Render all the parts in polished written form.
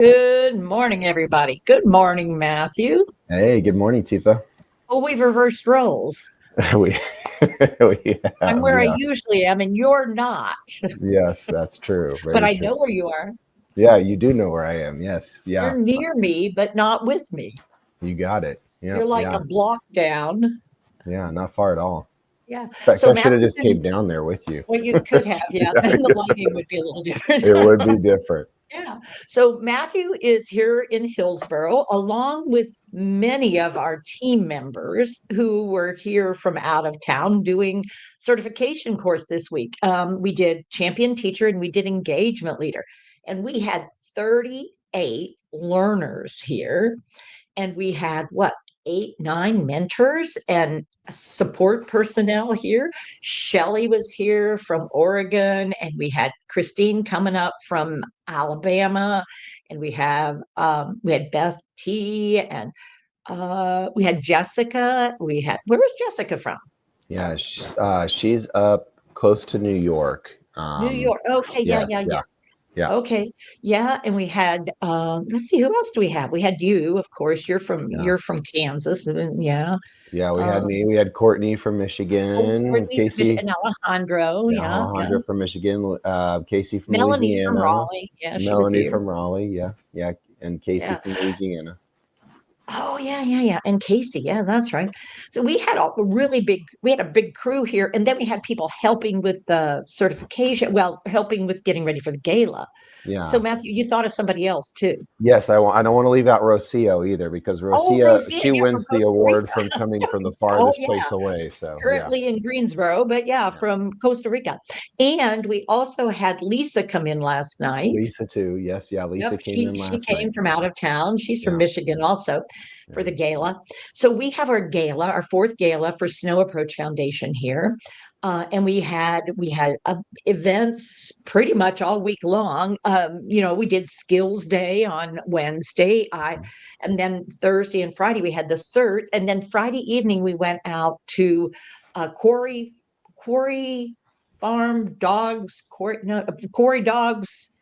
Good morning, everybody. Good morning, Matthew. Hey, good morning, Teepa. Oh, we've reversed roles. We we I'm have, where I yeah. usually am, and you're not, Yes, that's true. but Very I true. know where you are. Yeah, you do know where I am. Yes. You're Yeah. near me, but not with me. You got it. You're Yep. like a Yeah. block down. Yeah, not far at all. Yeah. In fact, So I should have Matthew's just in, came down there with you. well, you could have, yeah, Yeah, then the lighting would be a little different. it would be different. Yeah. So Matthew is here in Hillsborough, along with many of our team members who were here from out of town doing certification course this week. We did champion teacher and we did engagement leader, and we had 38 learners here, and we had what, 8, 9 mentors and support personnel here. Shelly was here from Oregon, and we had Christine coming up from Alabama, and we had Beth T, and we had Jessica. We had, where was Jessica from? Yeah, she's up close to New York. New York. Okay, yeah, Yes, yeah, yeah. yeah, yeah, Okay. Yeah, and we had let's see, who else do we have? We had you, of course. yeah, You're from Kansas. And yeah. yeah. We had Um me. We had Courtney from oh, Michigan, Courtney from Casey. Michigan, Alejandro. Yeah, Yeah, yeah. Alejandra from Michigan, Casey from Melanie from Louisiana, Raleigh. Yeah, she was Melanie here. from Raleigh, yeah, yeah, and Casey Yeah. from Louisiana. Oh, yeah, yeah, yeah. And Casey, yeah, that's right. So we had a big crew here, and then we had people helping with the certification, well, helping with getting ready for the gala. So Yeah. Matthew, you thought of somebody else too. Yes, I don't want to leave out Rocio either because Oh, Rocio Rosie, she yeah, from wins the Costa Rica. award from coming from the Oh, farthest yeah, place away. So yeah, currently in Greensboro, but yeah, yeah. from Costa Rica. And we also had Lisa come in last night. Lisa too. Yes, yeah. Lisa Yep, came in she last night. came from out of town. She's from Yeah, Michigan also for yeah. the gala. So we have our gala, our fourth gala for Snow Approach Foundation here. And we had events pretty much all week long. We did Skills Day on Wednesday. I And then Thursday and Friday we had the cert, and then Friday evening we went out to Quarry Farm Dogs, Quarry Dogs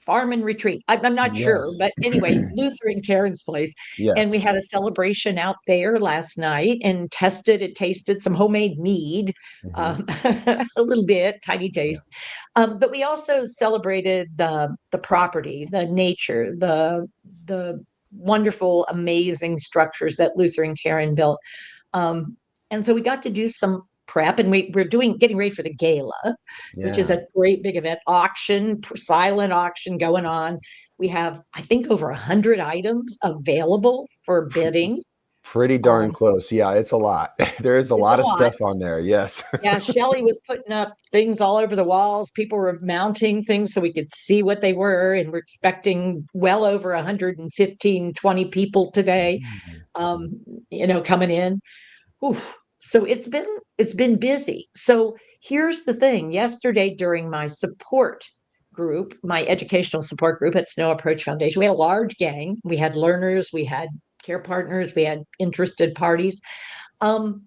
Farm and Retreat. I'm not sure, Yes, but anyway, Luther and Karen's place. And we yes. had a celebration out there last night and tasted some homemade mead, Hmm. um, a little bit, tiny Yeah. taste. But we also celebrated the property, the nature, the wonderful, amazing structures that Luther and Karen built. Um, and so we got to do some prep, and we're getting ready for the gala, which is Yeah. a great big event, silent auction going on. We have, I think, over 100 items available for bidding. Pretty darn Um, close. Yeah, it's a lot. There is a it's a lot of lot. stuff on there. Yes. Yeah, Shelly was putting up things all over the walls. People were mounting things so we could see what they were, and we're expecting well over 115, 20 people today, um, coming in. Oof. So it's been busy. So here's the thing. Yesterday during my support group, my educational support group at Snow Approach Foundation, we had a large gang. We had learners, we had care partners, we had interested parties. Um,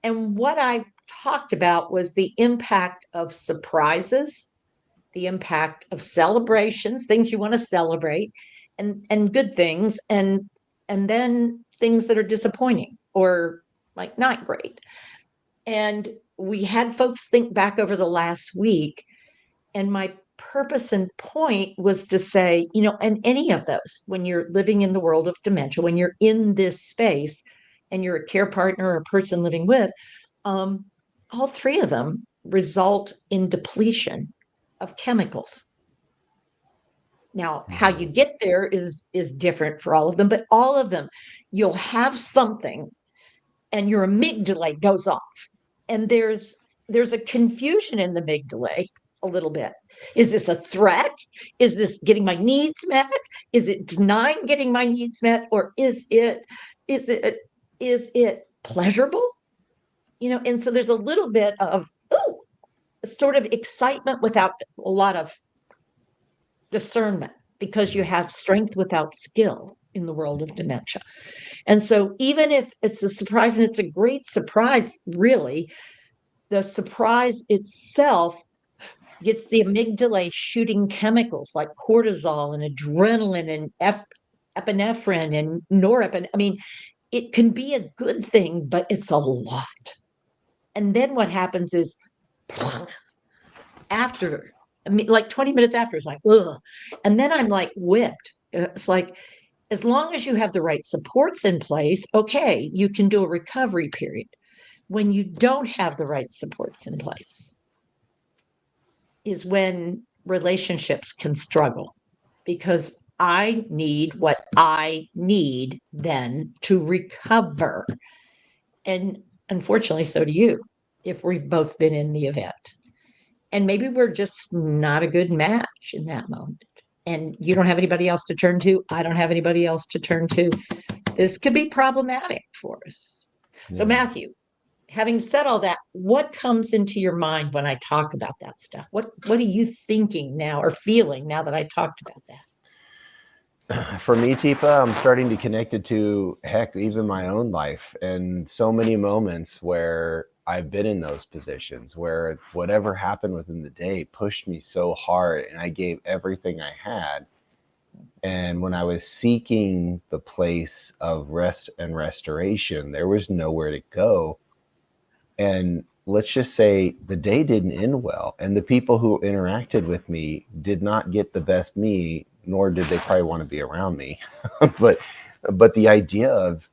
and what I talked about was the impact of surprises, the impact of celebrations, things you want to celebrate, and good things, and then things that are disappointing or like not great. And we had folks think back over the last week, and my purpose and point was to say, and any of those, when you're living in the world of dementia, when you're in this space and you're a care partner or a person living with, um, all three of them result in depletion of chemicals. Now, how you Mhm. get there is different for all of them, but all of them, you'll have something and your amygdala goes off. And there's a confusion in the amygdala a little bit. Is this a threat? Is this getting my needs met? Is it denying getting my needs met? Or is it pleasurable? And so there's a little bit of sort of excitement without a lot of discernment, because you have strength without skill in the world of dementia. And so even if it's a surprise, and it's a great surprise, really, the surprise itself gets the amygdala shooting chemicals like cortisol and adrenaline and epinephrine and norepinephrine. I mean, it can be a good thing, but it's a lot. And then what happens is after, I mean, like 20 minutes after, it's like, ugh. And then I'm like whipped. It's like, as long as you have the right supports in place, okay, you can do a recovery period. When you don't have the right supports in place, is when relationships can struggle because I need what I need then to recover. And unfortunately, so do you, if we've both been in the event. And maybe we're just not a good match in that moment. And you don't have anybody else to turn to. I don't have anybody else to turn to. This could be problematic for us. So, Mm. Matthew, having said all that, what comes into your mind when I talk about that stuff? What are you thinking now or feeling now that I talked about that? For me, Teepa, I'm starting to connect it to, heck, even my own life, and so many moments where I've been in those positions where whatever happened within the day pushed me so hard and I gave everything I had. And when I was seeking the place of rest and restoration, there was nowhere to go. And let's just say the day didn't end well. And the people who interacted with me did not get the best me, nor did they probably want to be around me. but but the idea of,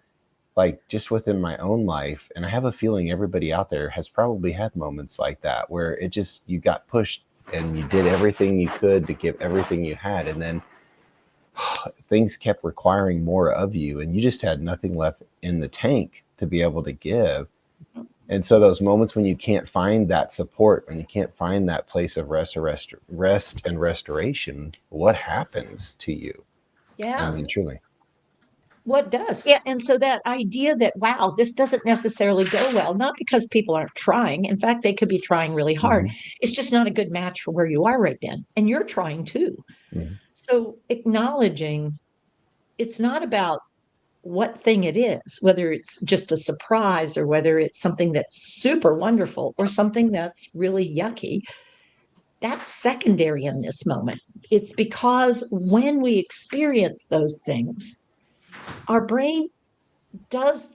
like, just within my own life, and I have a feeling everybody out there has probably had moments like that where it just, you got pushed and you did everything you could to give everything you had, and then things kept requiring more of you and you just had nothing left in the tank to be able to give. And so those moments when you can't find that support, when you can't find that place of rest and restoration, what happens to you? I Yeah. mean, truly. What does? Yeah. And so that idea that, wow, this doesn't necessarily go well, not because people aren't trying. In fact, they could be trying really hard. Hmm. It's just not a good match for where you are right then. And you're trying too. Hmm. So acknowledging it's not about what thing it is, whether it's just a surprise or whether it's something that's super wonderful or something that's really yucky. That's secondary in this moment. It's because when we experience those things, our brain does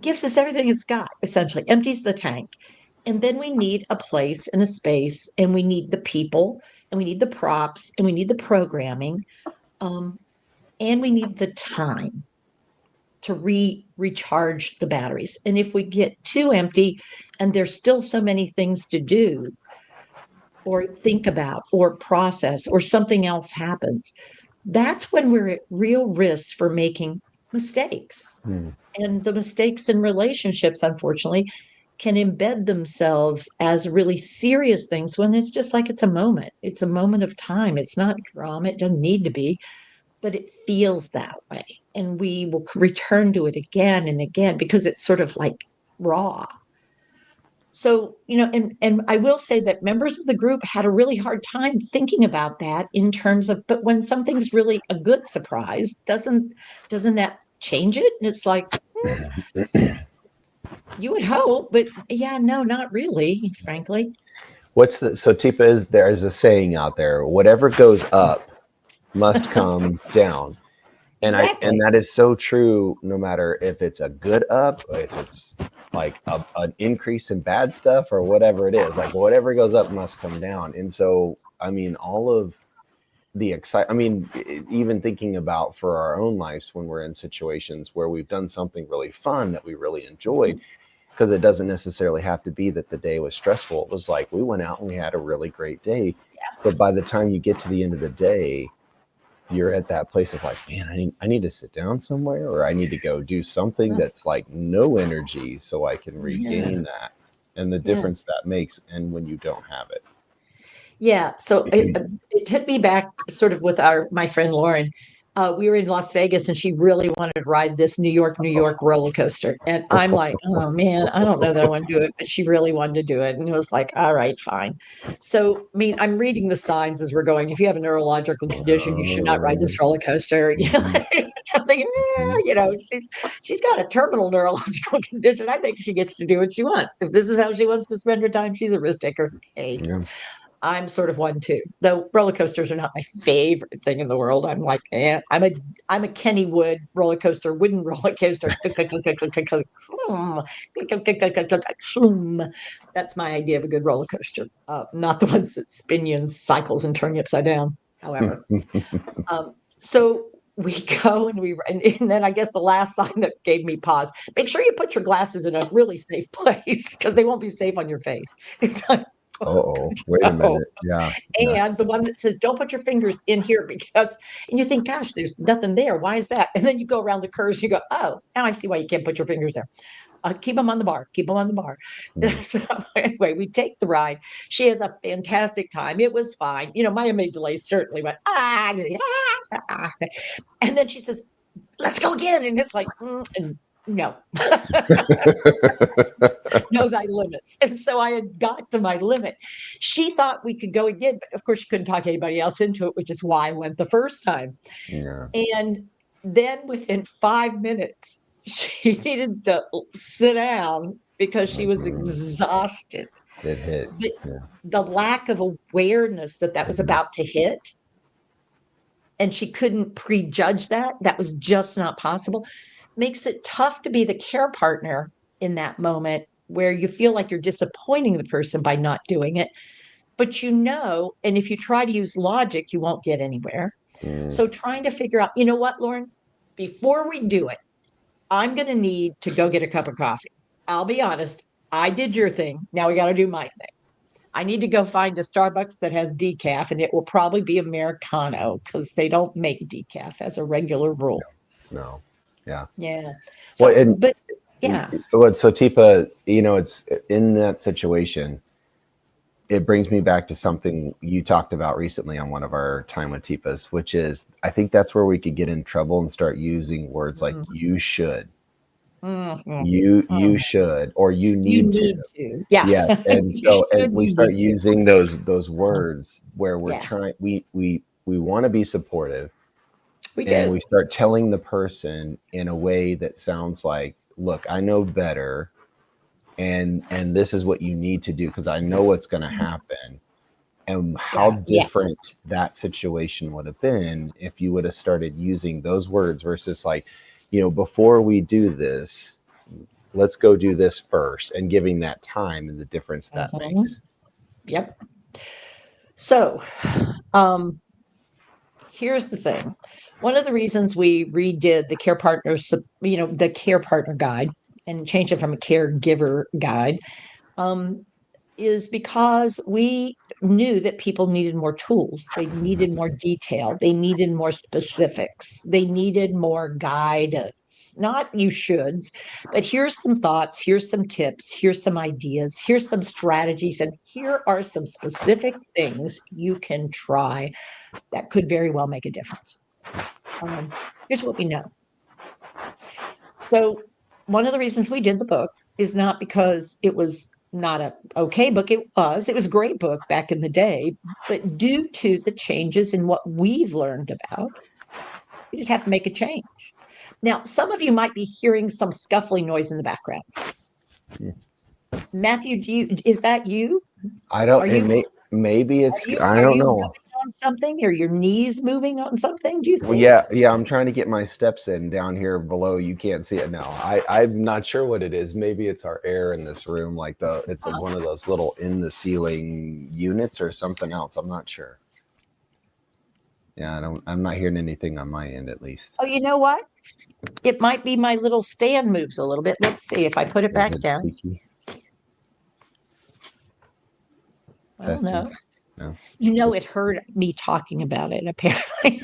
gives us everything it's got, essentially, empties the tank. And then we need a place and a space, and we need the people, and we need the props, and we need the programming, um, and we need the time to recharge the batteries. And if we get too empty and there's still so many things to do or think about or process or something else happens, that's when we're at real risk for making mistakes. Hmm. And the mistakes in relationships, unfortunately, can embed themselves as really serious things when it's just like it's a moment. It's a moment of time. It's not drama. It doesn't need to be, but it feels that way. And we will return to it again and again because it's sort of like raw. So, and I will say that members of the group had a really hard time thinking about that in terms of, but when something's really a good surprise, doesn't that change it? And it's like, you would hope, but yeah, no, not really, frankly. What's the so Tipa, is there is a saying out there, whatever goes up must come down. And Exactly. that is so true, no matter if it's a good up or if it's like an increase in bad stuff or whatever it is. Like, whatever goes up must come down. And so, I mean, all of the I mean, even thinking about for our own lives when we're in situations where we've done something really fun that we really enjoyed, Mhm. because it doesn't necessarily have to be that the day was stressful. It was like we went out and we had a really great day, but by the time you get to the end of the day, you're at that place of like, man, I need to sit down somewhere, or I need to go do something Yeah. that's like no energy so I can Yeah. regain that, and the Yeah. difference that makes, and when you don't have it. Yeah, so it took me back sort of with our my friend Lauren. We were in Las Vegas and she really wanted to ride this New York roller coaster. And I'm like, oh man, I don't know that I want to do it, but she really wanted to do it. And it was like, all right, fine. So, I mean, I'm reading the signs as we're going. If you have a neurological condition, you should not ride Oh, this roller coaster. mhm, I'm thinking, mhm, she's got a terminal neurological condition. I think she gets to do what she wants. If this is how she wants to spend her time, she's a risk taker. Hey, yeah. I'm sort of one too. Though roller coasters are not my favorite thing in the world. I'm like, I'm a Kennywood roller coaster, wooden roller coaster. That's my idea of a good roller coaster. Not the ones that spin you in cycles and turn you upside down. However, so we go and then I guess the last sign that gave me pause. Make sure you put your glasses in a really safe place because they won't be safe on your face. It's like, Oh, wait a no. minute. Yeah. Yeah. And the one that says, don't put your fingers in here because, and you think, gosh, there's nothing there. Why is that? And then you go around the curves, and you go, oh, now I see why you can't put your fingers there. Keep them on the bar. Keep them on the bar. So anyway, we take the ride. She has a fantastic time. It was fine. My amygdala certainly went, and then she says, let's go again. And it's like, and no, know thy limits. And so I had got to my limit. She thought we could go again, but of course she couldn't talk anybody else into it, which is why I went the first time. Yeah. And then within 5 minutes, she needed to sit down because she was exhausted. It hit. The lack of awareness that was about to hit, and she couldn't prejudge that was just not possible, makes it tough to be the care partner in that moment where you feel like you're disappointing the person by not doing it. But and if you try to use logic, you won't get anywhere. So trying to figure out, you know what, Lauren, before we do it, I'm going to need to go get a cup of coffee. I'll be honest. I did your thing. Now we got to do my thing. I need to go find a Starbucks that has decaf, and it will probably be Americano because they don't make decaf as a regular rule. No. Yeah. Yeah. So, So, and but yeah. So Teepa, it's in that situation. It brings me back to something you talked about recently on one of our time with Teepas, which is I think that's where we could get in trouble and start using words like you should. You should, or you need to. Yeah. Yeah. And so as we start using those words where we're trying, we want to be supportive. And we start telling the person in a way that sounds like, look, I know better. And this is what you need to do because I know what's going to happen. And how different that situation would have been if you would have started using those words versus like, before we do this, let's go do this first, and giving that time and the difference that makes. Yep. So, here's the thing. One of the reasons we redid the care partners, the care partner guide and changed it from a caregiver guide, is because we knew that people needed more tools. They needed more detail. They needed more specifics. They needed more guidance. Not you shoulds, but here's some thoughts. Here's some tips. Here's some ideas. Here's some strategies. And here are some specific things you can try that could very well make a difference. Here's what we know. So one of the reasons we did the book is not because it was not a okay book. It was a great book back in the day, but due to the changes in what we've learned about, we just have to make a change. Now, some of you might be hearing some scuffling noise in the background. Matthew, is that you? I don't. Maybe it's. I don't know. On something, or your knees moving on something? Do you think? Well, yeah. I'm trying to get my steps in down here below. You can't see it now. I'm not sure what it is. Maybe it's our air in this room, like it's one of those little in the ceiling units or something else. I'm not sure. Yeah, I'm not hearing anything on my end, at least. Oh, you know what? It might be my little stand moves a little bit. Let's see if I put it back down. Squeaky? Well, no. It heard me talking about it, apparently.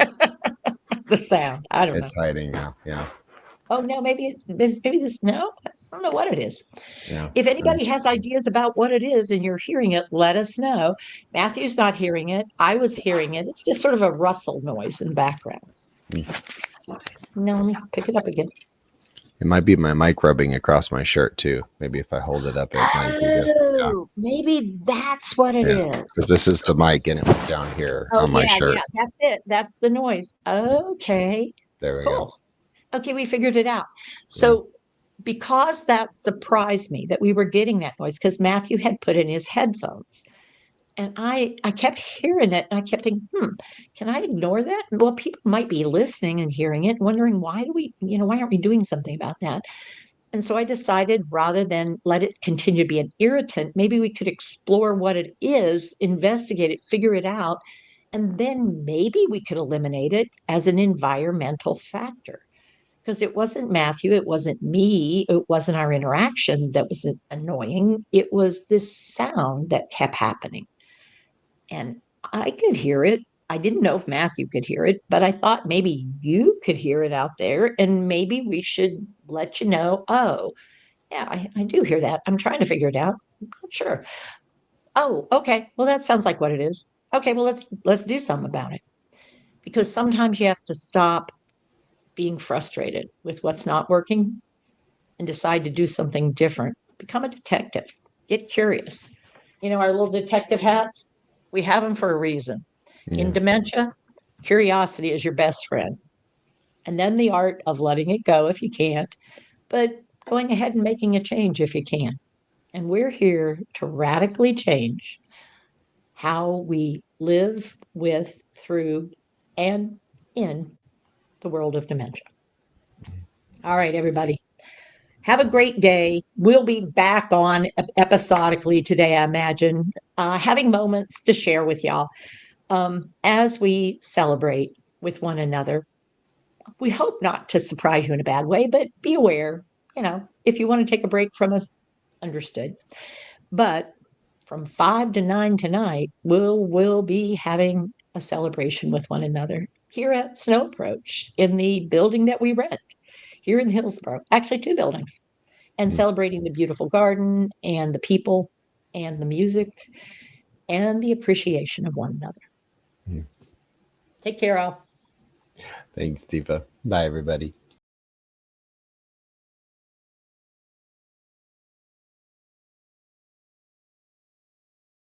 The sound. I don't know. It's hiding now. Yeah. Oh, no, maybe this. No, I don't know what it is. Yeah. If anybody has ideas about what it is and you're hearing it, let us know. Matthew's not hearing it. I was hearing it. It's just sort of a rustle noise in the background. No, let me pick it up again. It might be my mic rubbing across my shirt too. Maybe if I hold it up, it might be good. Yeah. Maybe that's what it is. Because this is the mic and it was down here on my shirt. Yeah, that's it. That's the noise. Okay. There we go. Okay, we figured it out. So because that surprised me that we were getting that noise, because Matthew had put in his headphones. And I kept hearing it and I kept thinking, can I ignore that? Well, people might be listening and hearing it, wondering why aren't we doing something about that? And so I decided rather than let it continue to be an irritant, maybe we could explore what it is, investigate it, figure it out, and then maybe we could eliminate it as an environmental factor. Because it wasn't Matthew, it wasn't me, it wasn't our interaction that was annoying. It was this sound that kept happening. And I could hear it. I didn't know if Matthew could hear it, but I thought maybe you could hear it out there. And maybe we should let you know, oh, yeah, I do hear that. I'm trying to figure it out. I'm not sure. Oh, okay. Well, that sounds like what it is. Okay, well let's do something about it. Because sometimes you have to stop being frustrated with what's not working and decide to do something different. Become a detective. Get curious. Our little detective hats, we have them for a reason. In Yeah. dementia, curiosity is your best friend. And then the art of letting it go if you can't, but going ahead and making a change if you can. And we're here to radically change how we live with, through, and in the world of dementia. All right, everybody. Have a great day. We'll be back on episodically today, I imagine, having moments to share with y'all as we celebrate with one another. We hope not to surprise you in a bad way, but be aware, if you want to take a break from us, understood. But from 5 to 9 tonight, we'll be having a celebration with one another here at Snow Approach in the building that we rent here in Hillsborough. Actually, two buildings, and Mm. celebrating the beautiful garden and the people and the music and the appreciation of one another. Mm. Take care, all. Thanks, Teepa. Bye, everybody.